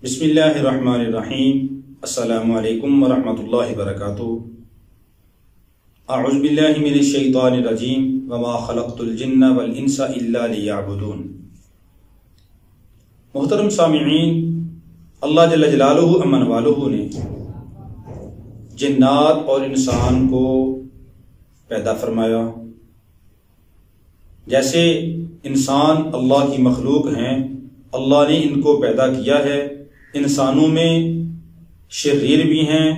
بسم اللہ الرحمن الرحیم۔ السلام علیکم ورحمۃ اللہ وبرکاتہ۔ اعوذ باللہ من الشیطان الرجیم وما خلقت الجن والانس الا لیعبدون۔ محترم سامعین، اللہ جل جلالہ امن والہ نے جنات اور انسان کو پیدا فرمایا۔ جیسے انسان اللہ کی مخلوق ہیں، اللہ نے ان کو پیدا کیا ہے۔ انسانوں میں شریر بھی ہیں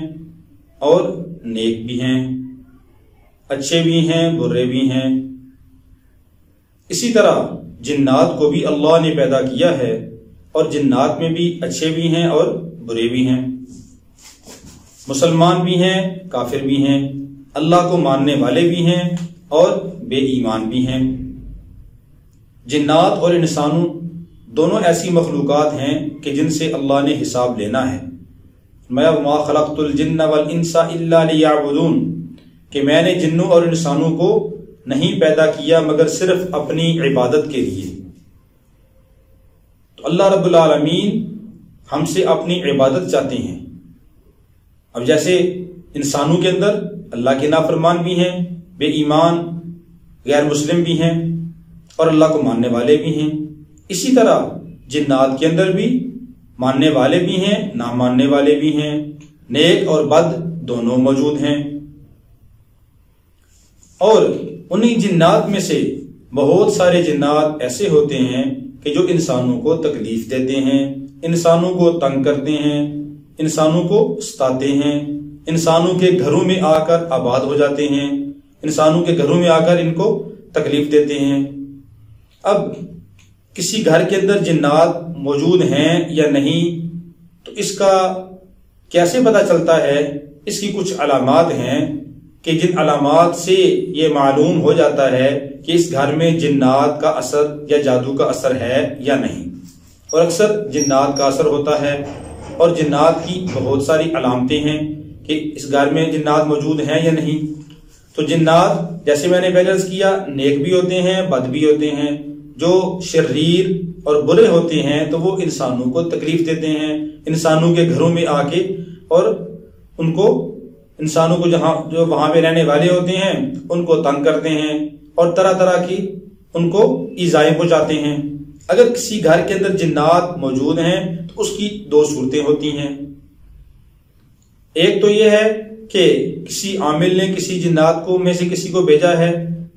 اور نیک بھی ہیں، اچھے بھی ہیں برے بھی ہیں۔ اسی طرح جنات کو بھی اللہ نے پیدا کیا ہے، اور جنات میں بھی اچھے بھی ہیں اور برے بھی ہیں، مسلمان بھی ہیں کافر بھی ہیں، اللہ کو ماننے والے بھی ہیں اور بے ایمان بھی ہیں۔ جنات اور انسانوں دونوں ایسی مخلوقات ہیں کہ جن سے اللہ نے حساب لینا ہے۔ میں وما خلقت الجن والانس الا لیعبدون، کہ میں نے جنوں اور انسانوں کو نہیں پیدا کیا مگر صرف اپنی عبادت کے لیے۔ تو اللہ رب العالمین ہم سے اپنی عبادت چاہتے ہیں۔ اب جیسے انسانوں کے اندر اللہ کے نافرمان بھی ہیں، بے ایمان غیر مسلم بھی ہیں اور اللہ کو ماننے والے بھی ہیں، اسی طرح جنات کے اندر بھی ماننے والے بھی ہیں نہ ماننے والے بھی ہیں، نیک اور بد دونوں موجود ہیں۔ اور انہی جنات میں سے بہت سارے جنات ایسے ہوتے ہیں کہ جو انسانوں کو تکلیف دیتے ہیں، انسانوں کو تنگ کرتے ہیں، انسانوں کو ستاتے ہیں، انسانوں کے گھروں میں آ کر آباد ہو جاتے ہیں، انسانوں کے گھروں میں آ کر ان کو تکلیف دیتے ہیں۔ اب کسی گھر کے اندر جنات موجود ہیں یا نہیں، تو اس کا کیسے پتہ چلتا ہے؟ اس کی کچھ علامات ہیں کہ جن علامات سے یہ معلوم ہو جاتا ہے کہ اس گھر میں جنات کا اثر یا جادو کا اثر ہے یا نہیں۔ اور اکثر جنات کا اثر ہوتا ہے، اور جنات کی بہت ساری علامتیں ہیں کہ اس گھر میں جنات موجود ہیں یا نہیں۔ تو جنات جیسے میں نے پہلے عرض کیا، نیک بھی ہوتے ہیں بد بھی ہوتے ہیں۔ جو شریر اور برے ہوتے ہیں تو وہ انسانوں کو تکلیف دیتے ہیں، انسانوں کے گھروں میں آ کے، اور ان کو انسانوں کو جو وہاں پہ رہنے والے ہوتے ہیں ان کو تنگ کرتے ہیں اور طرح طرح کی ان کو ایذائیں پہنچاتے ہیں۔ اگر کسی گھر کے اندر جنات موجود ہیں تو اس کی دو صورتیں ہوتی ہیں۔ ایک تو یہ ہے کہ کسی عامل نے کسی جنات کو میں سے کسی کو بھیجا ہے،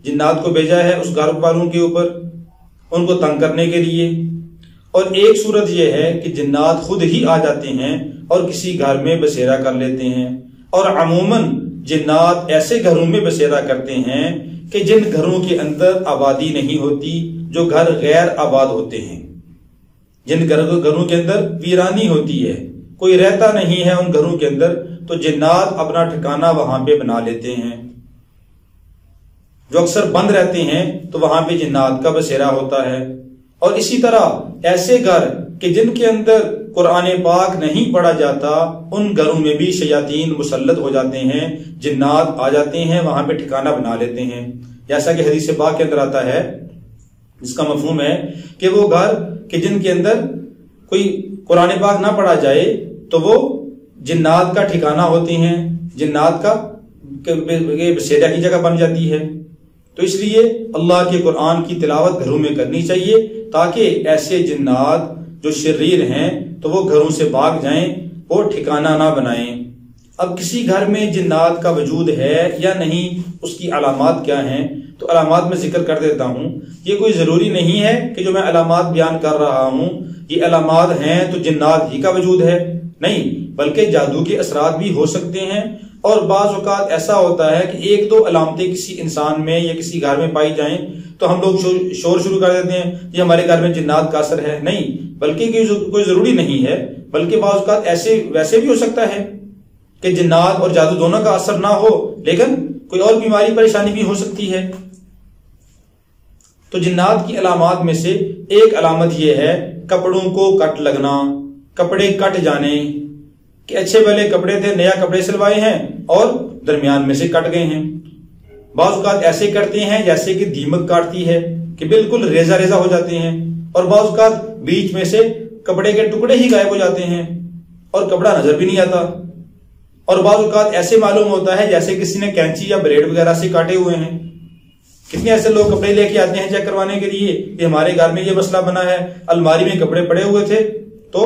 جنات کو بھیجا ہے اس گھر والوں کے اوپر ان کو تنگ کرنے کے لیے۔ اور ایک صورت یہ ہے کہ جنات خود ہی آ جاتے ہیں اور کسی گھر میں بسیرا کر لیتے ہیں۔ اور عموماً جنات ایسے گھروں میں بسیرا کرتے ہیں کہ جن گھروں کے اندر آبادی نہیں ہوتی، جو گھر غیر آباد ہوتے ہیں، جن گھروں کے اندر ویرانی ہوتی ہے، کوئی رہتا نہیں ہے ان گھروں کے اندر، تو جنات اپنا ٹھکانہ وہاں پہ بنا لیتے ہیں۔ جو اکثر بند رہتے ہیں تو وہاں پہ جنات کا بسیرا ہوتا ہے۔ اور اسی طرح ایسے گھر کہ جن کے اندر قرآن پاک نہیں پڑھا جاتا، ان گھروں میں بھی شیاطین مسلط ہو جاتے ہیں، جنات آ جاتے ہیں وہاں پہ ٹھکانہ بنا لیتے ہیں۔ جیسا کہ حدیث پاک کے اندر آتا ہے، جس کا مفہوم ہے کہ وہ گھر کہ جن کے اندر کوئی قرآن پاک نہ پڑھا جائے تو وہ جنات کا ٹھکانہ ہوتے ہیں، جنات کا بسیرا کی جگہ بن جاتی ہے۔ تو اس لیے اللہ کے قرآن کی تلاوت گھروں میں کرنی چاہیے، تاکہ ایسے جنات جو شریر ہیں تو وہ گھروں سے بھاگ جائیں، وہ ٹھکانہ نہ بنائیں۔ اب کسی گھر میں جنات کا وجود ہے یا نہیں، اس کی علامات کیا ہیں؟ تو علامات میں ذکر کر دیتا ہوں۔ یہ کوئی ضروری نہیں ہے کہ جو میں علامات بیان کر رہا ہوں یہ علامات ہیں تو جنات ہی کا وجود ہے، نہیں، بلکہ جادو کے اثرات بھی ہو سکتے ہیں۔ اور بعض اوقات ایسا ہوتا ہے کہ ایک دو علامتیں کسی انسان میں یا کسی گھر میں پائی جائیں تو ہم لوگ شور شروع کر دیتے ہیں یہ ہمارے گھر میں جنات کا اثر ہے، نہیں، بلکہ کوئی ضروری نہیں ہے، بلکہ بعض اوقات ویسے بھی ہو سکتا ہے کہ جنات اور جادو دونوں کا اثر نہ ہو، لیکن کوئی اور بیماری پریشانی بھی ہو سکتی ہے۔ تو جنات کی علامات میں سے ایک علامت یہ ہے کپڑوں کو کٹ لگنا، کپڑے کٹ جانے، کہ اچھے بھلے کپڑے تھے، نیا کپڑے سلوائے ہیں اور درمیان میں سے کٹ گئے ہیں۔ بعض اوقات ایسے کرتے ہیں جیسے کہ دیمک کاٹتی ہے کہ بالکل ریزہ ریزہ ہو جاتے ہیں، اور بعض اوقات بیچ میں سے کپڑے کے ٹکڑے ہی غائب ہو جاتے ہیں اور کپڑا نظر بھی نہیں آتا، اور بعض اوقات ایسے معلوم ہوتا ہے جیسے کسی نے کینچی یا بلیڈ وغیرہ سے کاٹے ہوئے ہیں۔ کتنے ایسے لوگ کپڑے لے کے آتے ہیں چیک کروانے کے لیے کہ ہمارے گھر میں یہ مسئلہ بنا ہے، الماری میں کپڑے پڑے ہوئے تھے تو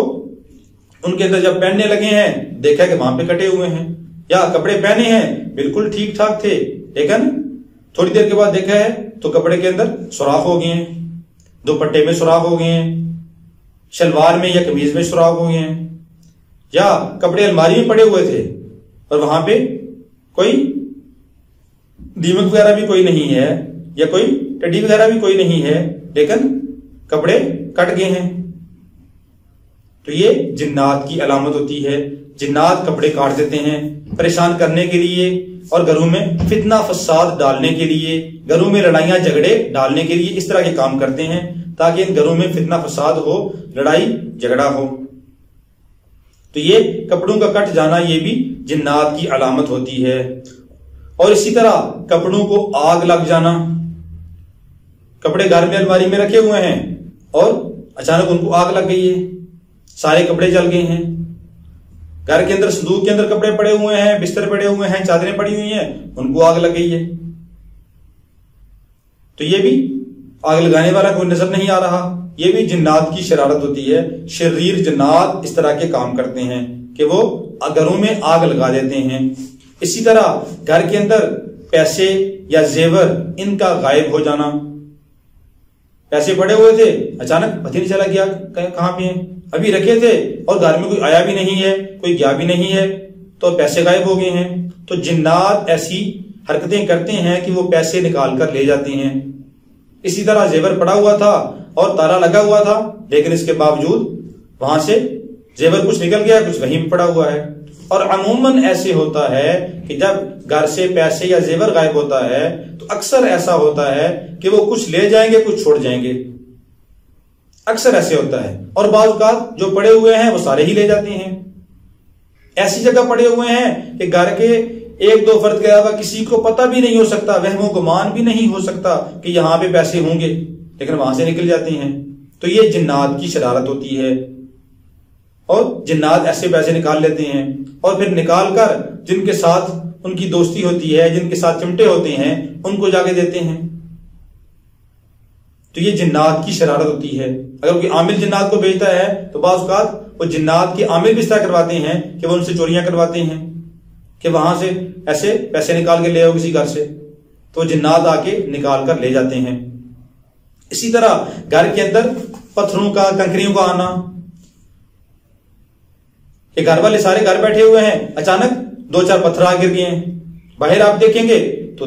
ان کے اندر جب پہننے لگے ہیں دیکھا کہ وہاں پہ کٹے ہوئے ہیں، یا کپڑے پہنے ہیں بالکل ٹھیک ٹھاک تھے لیکن تھوڑی دیر کے بعد دیکھا ہے تو کپڑے کے اندر سوراخ ہو گئے ہیں، دوپٹے میں سوراخ ہو گئے ہیں، شلوار میں یا قمیض میں سوراخ ہو گئے ہیں، یا کپڑے الماری میں پڑے ہوئے تھے اور وہاں پہ کوئی دیمک وغیرہ بھی کوئی نہیں ہے یا کوئی ٹڈی وغیرہ بھی کوئی نہیں ہے لیکن کپڑے کٹ گئے ہیں، تو یہ جنات کی علامت ہوتی ہے۔ جنات کپڑے کاٹ دیتے ہیں پریشان کرنے کے لیے اور گھروں میں فتنہ فساد ڈالنے کے لیے، گھروں میں لڑائیاں جھگڑے ڈالنے کے لیے اس طرح کے کام کرتے ہیں تاکہ ان گھروں میں فتنہ فساد ہو، لڑائی جھگڑا ہو۔ تو یہ کپڑوں کا کٹ جانا یہ بھی جنات کی علامت ہوتی ہے۔ اور اسی طرح کپڑوں کو آگ لگ جانا، کپڑے گھر میں الماری میں رکھے ہوئے ہیں اور اچانک ان کو آگ لگ گئی ہے، سارے کپڑے جل گئے ہیں، گھر کے اندر صندوق کے اندر کپڑے پڑے ہوئے ہیں، بستر پڑے ہوئے ہیں، چادریں پڑی ہوئی ہیں، ان کو آگ لگ گئی ہے، تو یہ بھی آگ لگانے والا کوئی نظر نہیں آ رہا، یہ بھی جنات کی شرارت ہوتی ہے۔ شریر جنات اس طرح کے کام کرتے ہیں کہ وہ گھروں میں آگ لگا دیتے ہیں۔ اسی طرح گھر کے اندر پیسے یا زیور ان کا غائب ہو جانا، پیسے پڑے ہوئے تھے اچانک پتہ نہیں چلا گیا کہاں پہ ہیں، ابھی رکھے تھے اور گھر میں کوئی آیا بھی نہیں ہے، کوئی گیا بھی نہیں ہے تو پیسے غائب ہو گئے ہیں۔ تو جنات ایسی حرکتیں کرتے ہیں کہ وہ پیسے نکال کر لے جاتے ہیں۔ اسی طرح زیور پڑا ہوا تھا اور تالا لگا ہوا تھا لیکن اس کے باوجود وہاں سے زیور کچھ نکل گیا، کچھ وہیں پڑا ہوا ہے۔ اور عموماً ایسے ہوتا ہے کہ جب گھر سے پیسے یا زیور غائب ہوتا ہے تو اکثر ایسا ہوتا ہے کہ وہ کچھ لے جائیں گے کچھ چھوڑ جائیں گے، اکثر ایسے ہوتا ہے۔ اور بعض اوقات جو پڑے ہوئے ہیں وہ سارے ہی لے جاتے ہیں، ایسی جگہ پڑے ہوئے ہیں کہ گھر کے ایک دو فرد کے علاوہ کسی کو پتہ بھی نہیں ہو سکتا، وہم و گمان بھی نہیں ہو سکتا کہ یہاں پہ پیسے ہوں گے، لیکن وہاں سے نکل جاتے ہیں۔ تو یہ جنات کی شرارت ہوتی ہے، اور جنات ایسے پیسے نکال لیتے ہیں اور پھر نکال کر جن کے ساتھ ان کی دوستی ہوتی ہے، جن کے ساتھ چمٹے ہوتے ہیں، ان کو جا کے دیتے ہیں۔ تو یہ جنات کی شرارت ہوتی ہے۔ اگر کوئی عامل جنات کو بھیجتا ہے تو بعض اوقات وہ جنات کے عامل بھی اس طرح کرواتے ہیں کہ وہ ان سے چوریاں کرواتے ہیں کہ وہاں سے ایسے پیسے نکال کے لے آؤ کسی گھر سے، تو جنات آ کے نکال کر لے جاتے ہیں۔ اسی طرح گھر کے اندر پتھروں کا، کنکریوں کا آنا، کہ گھر والے سارے گھر بیٹھے ہوئے ہیں، اچانک دو چار پتھر آ گر گئے ہیں، باہر آپ دیکھیں گے تو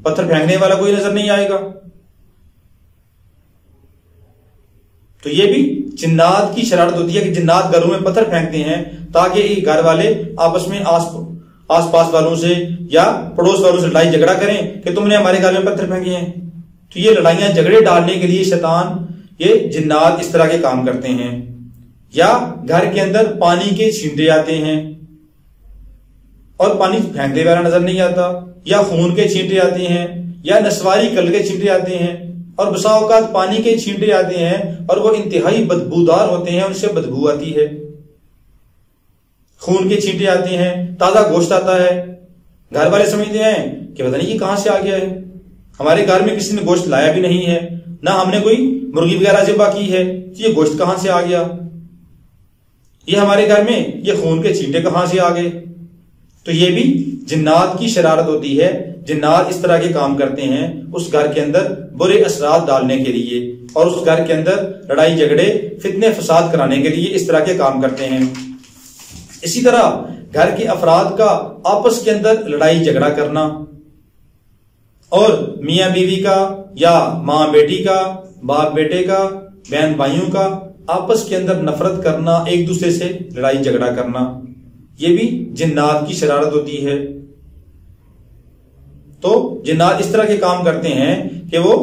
پتھر پھینکنے والا کوئی نظر نہیں آئے گا۔ تو یہ بھی جنات کی شرارت ہوتی ہے کہ جنات گھروں میں پتھر پھینکتے ہیں تاکہ گھر والے آپس میں آس پاس والوں سے یا پڑوس والوں سے لڑائی جھگڑا کریں کہ تم نے ہمارے گھر میں پتھر پھینکے ہیں۔ تو یہ لڑائیاں جھگڑے ڈالنے کے لیے شیطان، یہ جنات اس طرح کے کام کرتے ہیں۔ یا گھر کے اندر پانی کے چھینٹے آتے ہیں اور پانی پھینکنے والا نظر نہیں آتا، یا خون کے چھینٹے آتے ہیں، یا نسواری کل کے چھینٹے آتے ہیں، اور بسا اوقات پانی کے چھینٹے آتے ہیں اور وہ انتہائی بدبودار ہوتے ہیں، ان سے بدبو آتی ہے۔ خون کے چھینٹے آتے ہیں، تازہ گوشت آتا ہے، گھر والے سمجھتے ہیں کہ پتہ نہیں یہ کہاں سے آ گیا ہے، ہمارے گھر میں کسی نے گوشت لایا بھی نہیں ہے، نہ ہم نے کوئی مرغی وغیرہ ذبح کی ہے، یہ گوشت کہاں سے آ گیا، یہ ہمارے گھر میں یہ خون کے چھینٹے کہاں سے آ گئے۔ تو یہ بھی جنات کی شرارت ہوتی ہے۔ جنات اس طرح کے کام کرتے ہیں اس گھر کے اندر برے اثرات ڈالنے کے لیے، اور اس گھر کے اندر لڑائی جھگڑے فتنے فساد کرانے کے لیے اس طرح کے کام کرتے ہیں۔ اسی طرح گھر کے افراد کا آپس کے اندر لڑائی جھگڑا کرنا، اور میاں بیوی کا، یا ماں بیٹی کا، باپ بیٹے کا، بہن بھائیوں کا آپس کے اندر نفرت کرنا، ایک دوسرے سے لڑائی جھگڑا کرنا، یہ بھی جنات کی شرارت ہوتی ہے۔ تو جنات اس طرح کے کام کرتے ہیں کہ وہ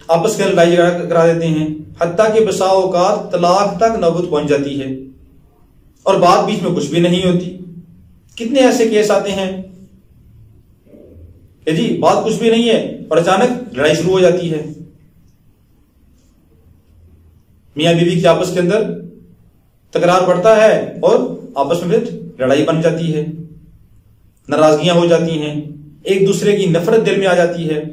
آپس کے لڑائی جھگڑا کرا دیتے ہیں، حتیٰ کہ بسا اوقات طلاق تک نوبت پہنچ جاتی ہے اور بات بیچ میں کچھ بھی نہیں ہوتی۔ کتنے ایسے کیس آتے ہیں کہ جی بات کچھ بھی نہیں ہے اور اچانک لڑائی شروع ہو جاتی ہے، میاں بیوی کے آپس کے اندر تکرار بڑھتا ہے اور آپس میں پھر لڑائی بن جاتی ہے، ناراضگیاں ہو جاتی ہیں، ایک دوسرے کی نفرت دل میں آ جاتی ہے.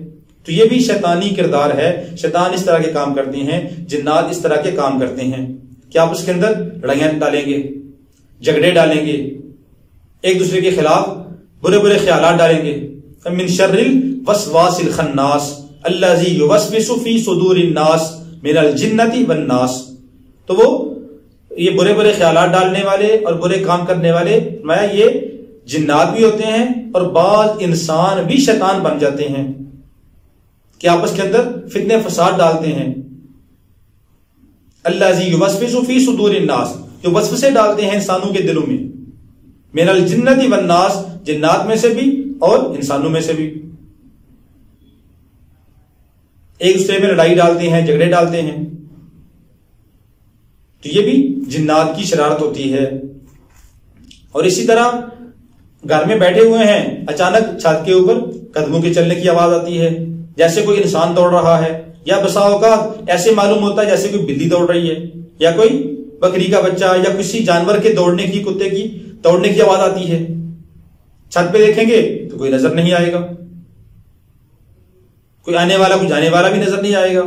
تو یہ بھی شیطانی کردار ہے. شیطان اس طرح کے کام کرتے ہیں، جنات اس طرح کے کام کرتے ہیں کہ آپ اس کے اندر لڑائیاں ڈالیں گے، جھگڑے ڈالیں گے، ایک دوسرے کے خلاف برے برے خیالات ڈالیں گے. من شر الوسواس الخناس الذی یوسوس فی صدور الناس من الجنۃ والناس. تو وہ یہ برے برے خیالات ڈالنے والے اور برے کام کرنے والے یہ جنات بھی ہوتے ہیں اور بعض انسان بھی شیطان بن جاتے ہیں کہ آپس کے اندر فتنے فساد ڈالتے ہیں. الذی یوسوس فی صدور الناس، جو وسوسے ڈالتے ہیں انسانوں کے دلوں میں، من الجنۃ والناس، جنات میں سے بھی اور انسانوں میں سے بھی. ایک دوسرے میں لڑائی ڈالتے ہیں، جھگڑے ڈالتے ہیں. تو یہ بھی جنات کی شرارت ہوتی ہے. اور اسی طرح گھر میں بیٹھے ہوئے ہیں، اچانک چھت کے اوپر قدموں کے چلنے کی آواز آتی ہے، جیسے کوئی انسان دوڑ رہا ہے، یا بسا اوقات ایسے معلوم ہوتا ہے جیسے کوئی بلی دوڑ رہی ہے، یا کوئی بکری کا بچہ یا کسی جانور کے دوڑنے کی، کتے کی دوڑنے کی آواز آتی ہے. چھت پہ دیکھیں گے تو کوئی نظر نہیں آئے گا، کوئی آنے والا کوئی جانے والا بھی نظر نہیں آئے گا.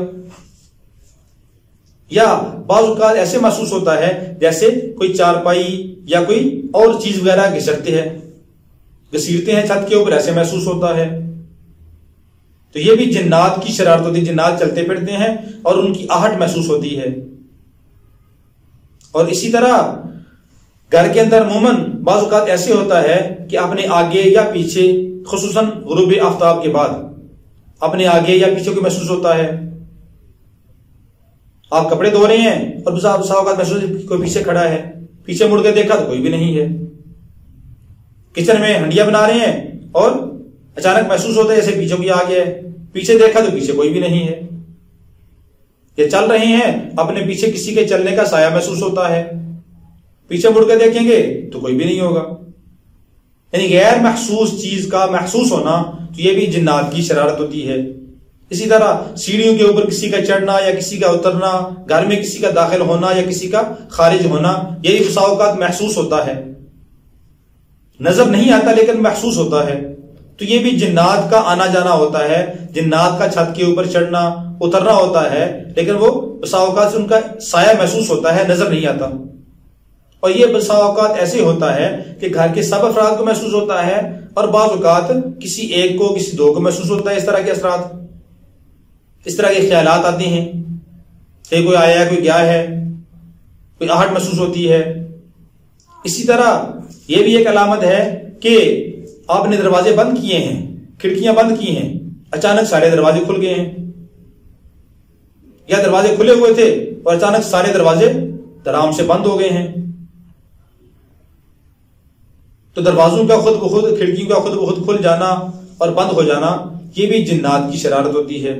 یا بعض اوقات ایسے محسوس ہوتا ہے جیسے کوئی چارپائی یا کوئی اور چیز وغیرہ گھسیٹتے ہیں چھت کے اوپر، ایسے محسوس ہوتا ہے. تو یہ بھی جنات کی شرارت ہوتی ہے. جنات چلتے پھرتے ہیں اور ان کی آہٹ محسوس ہوتی ہے. اور اسی طرح گھر کے اندر عموماً بعض اوقات ایسے ہوتا ہے کہ اپنے آگے یا پیچھے، خصوصاً غروب آفتاب کے بعد اپنے آگے یا پیچھے کو محسوس ہوتا ہے. آپ کپڑے دھو رہے ہیں اور بسا اوقات محسوس کوئی پیچھے کھڑا ہے، پیچھے مڑ کے دیکھا تو کوئی بھی نہیں ہے. کچن میں ہنڈیاں بنا رہے ہیں اور اچانک محسوس ہوتا ہے جیسے پیچھے کوئی آ گیا ہے، پیچھے دیکھا تو پیچھے کوئی بھی نہیں ہے. یہ چل رہے ہیں، اپنے پیچھے کسی کے چلنے کا سایہ محسوس ہوتا ہے، پیچھے مڑ کے دیکھیں گے تو کوئی بھی نہیں ہوگا. یعنی غیر محسوس چیز کا محسوس ہونا، تو یہ بھی جنات کی شرارت ہوتی ہے. اسی طرح سیڑھیوں کے اوپر کسی کا چڑھنا یا کسی کا اترنا، گھر میں کسی کا داخل ہونا یا کسی کا خارج ہونا، یہ بسا اوقات محسوس ہوتا ہے. نظر نہیں آتا لیکن محسوس ہوتا ہے. تو یہ بھی جنات کا آنا جانا ہوتا ہے. جنات کا چھت کے اوپر چڑھنا اترنا ہوتا ہے، لیکن وہ بسا اوقات سے ان کا سایہ محسوس ہوتا ہے، نظر نہیں آتا. اور یہ بسا اوقات ایسے ہوتا ہے کہ گھر کے سب افراد کو محسوس ہوتا ہے، اور بعض اوقات کسی ایک کو، کسی دو کو محسوس ہوتا ہے. اس طرح کے اثرات، اس طرح کے خیالات آتے ہیں کہ کوئی آیا ہے، کوئی گیا ہے، کوئی آہٹ محسوس ہوتی ہے. اسی طرح یہ بھی ایک علامت ہے کہ آپ نے دروازے بند کیے ہیں، کھڑکیاں بند کی ہیں، اچانک سارے دروازے کھل گئے ہیں، یا دروازے کھلے ہوئے تھے اور اچانک سارے دروازے دھڑام سے بند ہو گئے ہیں. تو دروازوں کا خود بخود، کھڑکیوں کا خود بخود کھل جانا اور بند ہو جانا، یہ بھی جنات کی شرارت ہوتی ہے.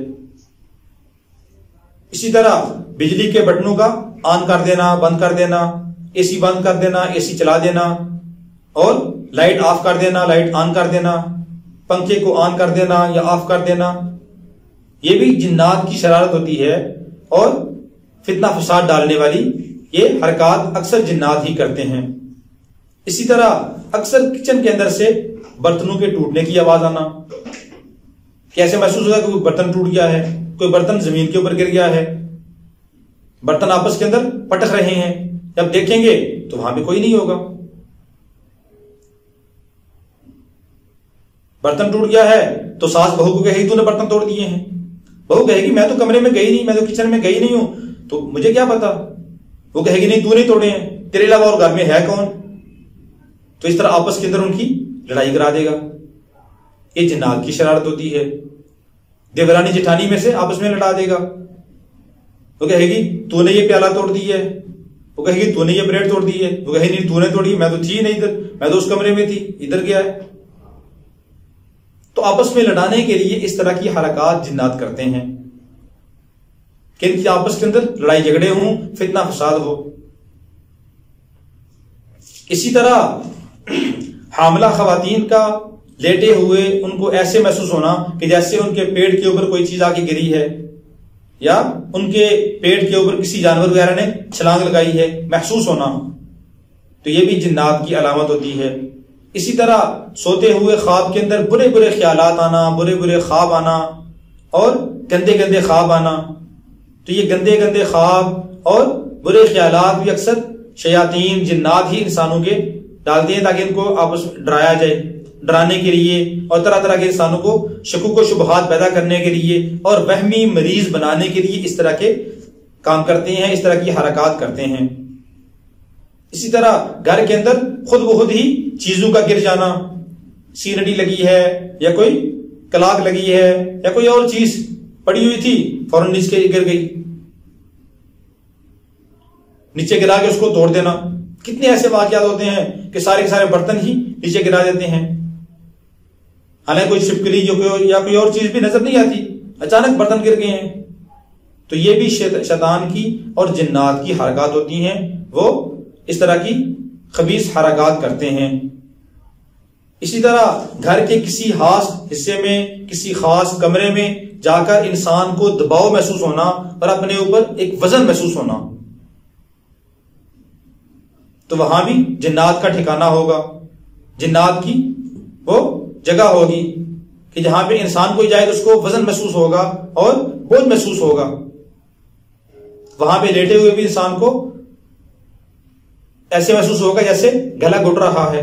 اسی طرح بجلی کے بٹنوں کا آن کر دینا، بند کر دینا، اے سی بند کر دینا، اے سی چلا دینا، اور لائٹ آف کر دینا، لائٹ آن کر دینا، پنکھے کو آن کر دینا یا آف کر دینا، یہ بھی جنات کی شرارت ہوتی ہے. اور فتنہ فساد ڈالنے والی یہ حرکات اکثر جنات ہی کرتے ہیں. اسی طرح اکثر کچن کے اندر سے برتنوں کے ٹوٹنے کی آواز آنا، کیسے محسوس ہوتا ہے کہ کوئی برتن ٹوٹ گیا ہے، کوئی برتن زمین کے اوپر گر گیا ہے، برتن آپس کے اندر پٹک رہے ہیں. جب دیکھیں گے تو وہاں پہ کوئی نہیں ہوگا. برتن ٹوٹ گیا ہے تو ساس بہو کو کہے گی تو نے برتن توڑ دیے ہیں. بہو کہے گی میں تو کمرے میں گئی نہیں، میں تو کچن میں گئی نہیں ہوں، تو مجھے کیا پتا. وہ کہے گی نہیں تو نہیں توڑے ہیں، تیرے علاوہ اور گھر میں ہے کون. تو اس طرح آپس کے اندر ان کی لڑائی کرا دے گا. یہ جنات کی شرارت ہوتی ہے. دیورانی جٹھانی میں سے آپس میں لڑا دے گا. وہ کہے گی تو نے یہ پیالہ توڑ دی ہے، وہ کہے گی تو نے یہ پلیٹ توڑ دی ہے، وہ کہے نہیں تو نے توڑی، میں تو تھی نہیں ادھر، میں تو اس کمرے میں تھی، ادھر گیا ہے. تو آپس میں لڑانے کے لیے اس طرح کی حرکات جنات کرتے ہیں کہ ان کی آپس کے اندر لڑائی جھگڑے ہوں، فتنہ فساد ہو. اسی طرح حاملہ خواتین کا لیٹے ہوئے ان کو ایسے محسوس ہونا کہ جیسے ان کے پیٹ کے اوپر کوئی چیز آ کے گری ہے، یا ان کے پیٹ کے اوپر کسی جانور وغیرہ نے چھلانگ لگائی ہے، محسوس ہونا، تو یہ بھی جنات کی علامت ہوتی ہے۔ اسی طرح سوتے ہوئے خواب کے اندر برے برے خیالات آنا، برے برے خواب آنا اور گندے گندے خواب آنا، تو یہ گندے گندے خواب اور برے خیالات بھی اکثر شیاطین جنات ہی انسانوں کے ڈالتے ہیں تاکہ ان کو آپس ڈرایا جائے، ڈرانے کے لیے اور طرح طرح کے انسانوں کو شکوک و شبہات پیدا کرنے کے لیے اور وہمی مریض بنانے کے لیے اس طرح کے کام کرتے ہیں، اس طرح کی حرکات کرتے ہیں۔ اسی طرح گھر کے اندر خود بخود ہی چیزوں کا گر جانا، سینڈی لگی ہے یا کوئی کلاک لگی ہے یا کوئی اور چیز پڑی ہوئی تھی فوراً نیچے گر گئی، نیچے گرا کے اس کو توڑ دینا۔ کتنے ایسے واقعات ہوتے ہیں کہ سارے کے سارے برتن ہی نیچے گرا دیتے ہیں، حالانکہ کوئی چھپکلی یا کوئی اور چیز بھی نظر نہیں آتی، اچانک برتن گر گئے ہیں۔ تو یہ بھی شیطان کی اور جنات کی حرکات ہوتی ہیں، وہ اس طرح کی خبیث حرکات کرتے ہیں۔ اسی طرح گھر کے کسی خاص حصے میں، کسی خاص کمرے میں جا کر انسان کو دباؤ محسوس ہونا اور اپنے اوپر ایک وزن محسوس ہونا، تو وہاں بھی جنات کا ٹھکانہ ہوگا، جنات کی وہ جگہ ہوگی کہ جہاں پہ انسان کوئی جائے تو اس کو وزن محسوس ہوگا اور بوجھ محسوس ہوگا۔ وہاں پہ لیٹے ہوئے بھی انسان کو ایسے محسوس ہوگا جیسے گلا گھٹ رہا ہے۔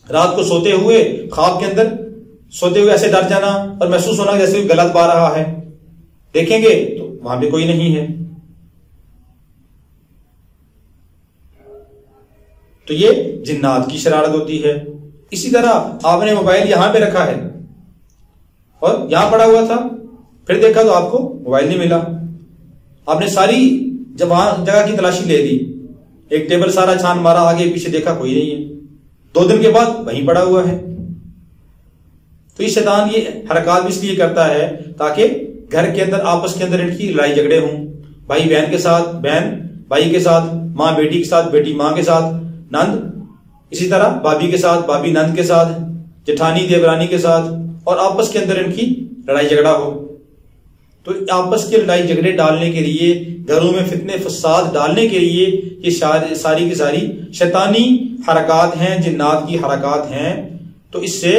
رات کو سوتے ہوئے خواب کے اندر سوتے ہوئے ایسے ڈر جانا اور محسوس ہونا جیسے گلا دبا رہا ہے، دیکھیں گے تو وہاں پہ کوئی نہیں ہے۔ تو یہ جنات کی شرارت ہوتی ہے۔ اسی طرح آپ نے موبائل یہاں پہ رکھا ہے اور یہاں پڑا ہوا تھا، پھر دیکھا تو آپ کو موبائل نہیں ملا، آپ نے ساری وہاں جگہ کی تلاشی لے لی، ایک ٹیبل سارا چھان مارا، آگے پیچھے دیکھا کوئی نہیں ہے، 2 دن کے بعد وہیں پڑا ہوا ہے۔ تو یہ شیطان یہ حرکات بھی اس لیے کرتا ہے تاکہ گھر کے اندر آپس کے اندر ان کی لڑائی جھگڑے ہوں، بھائی بہن کے ساتھ، بہن بھائی کے ساتھ، ماں بیٹی کے ساتھ، بیٹی ماں کے ساتھ، نند اسی طرح بابی کے ساتھ، بابی نند کے ساتھ، جٹھانی دیورانی کے ساتھ، اور آپس کے اندر ان کی لڑائی جھگڑا ہو۔ تو آپس کے لڑائی جھگڑے ڈالنے کے لیے، گھروں میں فتنے فساد ڈالنے کے لیے یہ ساری کی ساری شیطانی حرکات ہیں، جنات کی حرکات ہیں۔ تو اس سے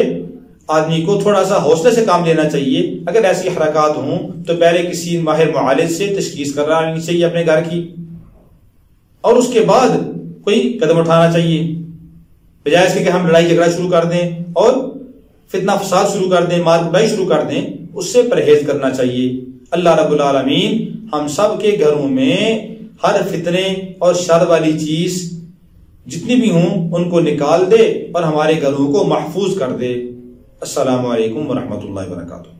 آدمی کو تھوڑا سا حوصلے سے کام لینا چاہیے۔ اگر ایسی حرکات ہوں تو پہلے کسی ماہر معالج سے تشخیص کرانی چاہیے اپنے گھر کی، اور اس کے بعد کوئی قدم اٹھانا چاہیے، بجائے اس کے کہ ہم لڑائی جھگڑا شروع کر دیں اور فتنہ فساد شروع کر دیں، مار کٹائی شروع کر دیں۔ اس سے پرہیز کرنا چاہیے۔ اللہ رب العالمین ہم سب کے گھروں میں ہر فتنے اور شر والی چیز جتنی بھی ہوں ان کو نکال دے اور ہمارے گھروں کو محفوظ کر دے۔ السلام علیکم ورحمۃ اللہ وبرکاتہ۔